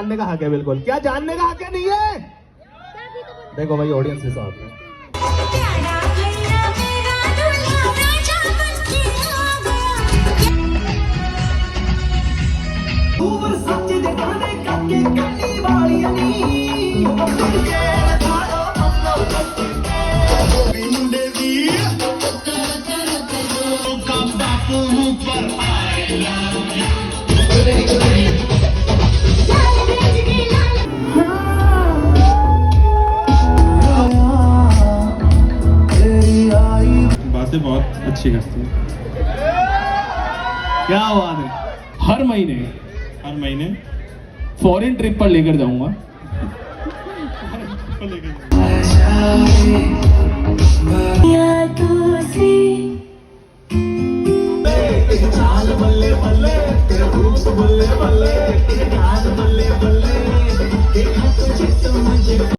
जानने का हक है बिल्कुल। क्या जानने का हक है नहीं है? देखो भाई ऑडियंस के साथ में बातें बहुत अच्छी करती है। क्या बात है। हर महीने फॉरेन ट्रिप पर लेकर जाऊंगा। बल्ले बल्ले